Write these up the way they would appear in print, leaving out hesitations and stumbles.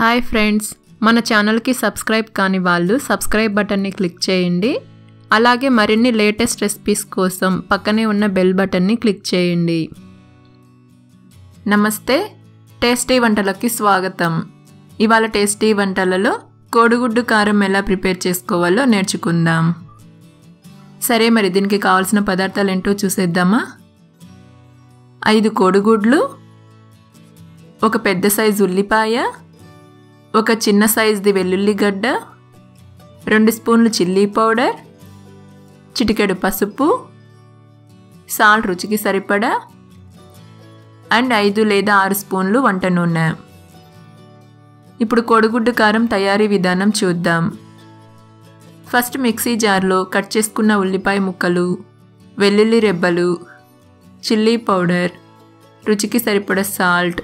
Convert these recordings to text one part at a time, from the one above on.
Hi friends, మన ఛానల్కి subscribe కాని వాళ్ళు సబ్స్క్రైబ్ బటన్ని క్లిక్ చేయండి. అలాగే మరిన్ని లేటెస్ట్ రెసిపీస్ కోసం పక్కనే ఉన్న బెల్ బటన్ని క్లిక్ చేయండి. నమస్తే, టేస్టీ వంటలకి స్వాగతం. ఇవాళ టేస్టీ వంటలలో కోడిగుడ్డు కారం ఎలా ప్రిపేర్ చేసుకోవాలో నేర్చుకుందాం. సరే, మరి దీనికి కావాల్సిన పదార్థాలు ఏంటో చూసేద్దామా. 5 కోడిగుడ్లు, ఒక పెద్ద సైజు ఉల్లిపాయ, ఒక చిన్న సైజుది వెల్లుల్లిగడ్డ, 2 స్పూన్లు చిల్లీ పౌడర్, చిటికెడు పసుపు, సాల్ట్ రుచికి సరిపడా, అండ్ 5 లేదా 6 స్పూన్లు వంట నూనె. ఇప్పుడు కోడిగుడ్డు కారం తయారీ విధానం చూద్దాం. ఫస్ట్ మిక్సీ జార్లో కట్ చేసుకున్న ఉల్లిపాయ ముక్కలు, వెల్లుల్లి రెబ్బలు, చిల్లీ పౌడర్, రుచికి సరిపడా సాల్ట్,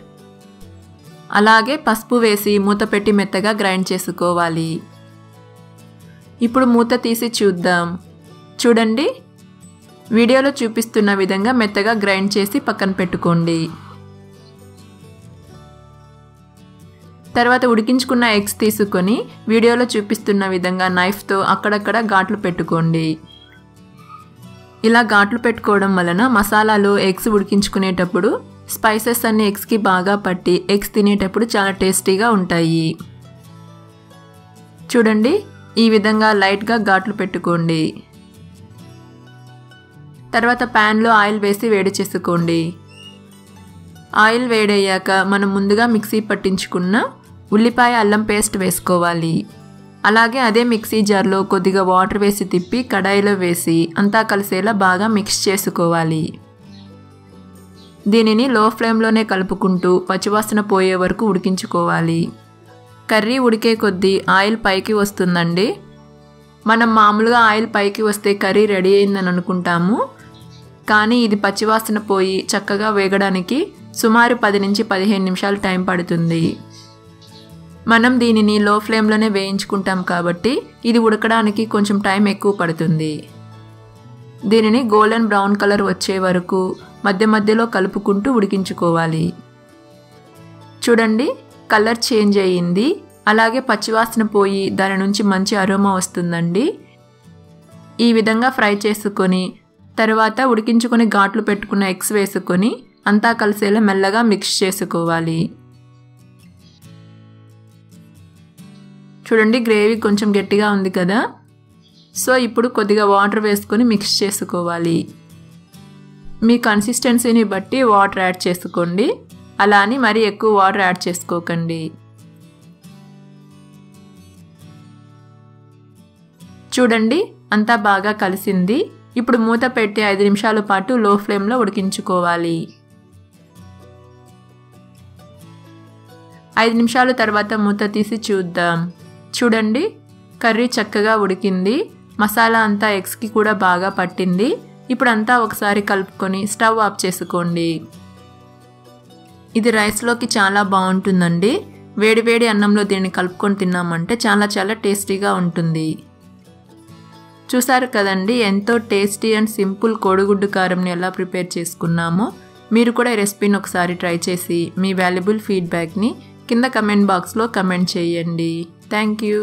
అలాగే పసుపు వేసి మూత పెట్టి మెత్తగా గ్రైండ్ చేసుకోవాలి. ఇప్పుడు మూత తీసి చూద్దాం. చూడండి, వీడియోలో చూపిస్తున్న విధంగా మెత్తగా గ్రైండ్ చేసి పక్కన పెట్టుకోండి. తర్వాత ఉడికించుకున్న ఎగ్స్ తీసుకొని వీడియోలో చూపిస్తున్న విధంగా నైఫ్తో అక్కడక్కడ ఘాట్లు పెట్టుకోండి. ఇలా ఘాట్లు పెట్టుకోవడం వలన మసాలాలో ఎగ్స్ ఉడికించుకునేటప్పుడు స్పైసెస్ అన్ని ఎగ్స్కి బాగా పట్టి ఎగ్స్ తినేటప్పుడు చాలా టేస్టీగా ఉంటాయి. చూడండి, ఈ విధంగా లైట్గా ఘాట్లు పెట్టుకోండి. తర్వాత ప్యాన్లో ఆయిల్ వేసి వేడి చేసుకోండి. ఆయిల్ వేడయ్యాక మనం ముందుగా మిక్సీ పట్టించుకున్న ఉల్లిపాయ అల్లం పేస్ట్ వేసుకోవాలి. అలాగే అదే మిక్సీ జార్లో కొద్దిగా వాటర్ వేసి తిప్పి కడాయిలో వేసి అంతా కలిసేలా బాగా మిక్స్ చేసుకోవాలి. దీనిని లో ఫ్లేమ్లోనే కలుపుకుంటూ పచ్చివాసన పోయే వరకు ఉడికించుకోవాలి. కర్రీ ఉడికే కొద్దీ ఆయిల్ పైకి వస్తుందండి. మనం మామూలుగా ఆయిల్ పైకి వస్తే కర్రీ రెడీ అయిందని అనుకుంటాము, కానీ ఇది పచ్చివాసన పోయి చక్కగా వేగడానికి సుమారు 10 నుంచి 15 నిమిషాలు టైం పడుతుంది. మనం దీనిని లో ఫ్లేమ్లోనే వేయించుకుంటాం కాబట్టి ఇది ఉడకడానికి కొంచెం టైం ఎక్కువ పడుతుంది. దీనిని గోల్డెన్ బ్రౌన్ కలర్ వచ్చే వరకు మధ్య మధ్యలో కలుపుకుంటూ ఉడికించుకోవాలి. చూడండి, కలర్ చేంజ్ అయ్యింది. అలాగే పచ్చివాసన పోయి దాని నుంచి మంచి అరోమా వస్తుందండి. ఈ విధంగా ఫ్రై చేసుకొని తర్వాత ఉడికించుకొని ఘాట్లు పెట్టుకున్న ఎగ్స్ వేసుకొని అంతా కలిసేలా మెల్లగా మిక్స్ చేసుకోవాలి. చూడండి, గ్రేవీ కొంచెం గట్టిగా ఉంది కదా. సో ఇప్పుడు కొద్దిగా వాటర్ వేసుకొని మిక్స్ చేసుకోవాలి. మీ కన్సిస్టెన్సీని బట్టి వాటర్ యాడ్ చేసుకోండి. అలా అని మరీ ఎక్కువ వాటర్ యాడ్ చేసుకోకండి. చూడండి, అంతా బాగా కలిసింది. ఇప్పుడు మూత పెట్టి 5 నిమిషాల పాటు లో ఫ్లేమ్లో ఉడికించుకోవాలి. 5 నిమిషాల తర్వాత మూత తీసి చూద్దాం. చూడండి, కర్రీ చక్కగా ఉడికింది. మసాలా అంతా ఎగ్స్కి కూడా బాగా పట్టింది. ఇప్పుడు అంతా ఒకసారి కలుపుకొని స్టవ్ ఆఫ్ చేసుకోండి. ఇది రైస్లోకి చాలా బాగుంటుందండి. వేడివేడి అన్నంలో దీన్ని కలుపుకొని తిన్నామంటే చాలా టేస్టీగా ఉంటుంది. చూసారు కదండి, ఎంతో టేస్టీ అండ్ సింపుల్ కోడిగుడ్డు కారంని ఎలా ప్రిపేర్ చేసుకున్నామో. మీరు కూడా ఈ రెసిపీని ఒకసారి ట్రై చేసి మీ వాల్యుబుల్ ఫీడ్బ్యాక్ని కింద కమెంట్ బాక్స్లో కమెంట్ చేయండి. Thank you.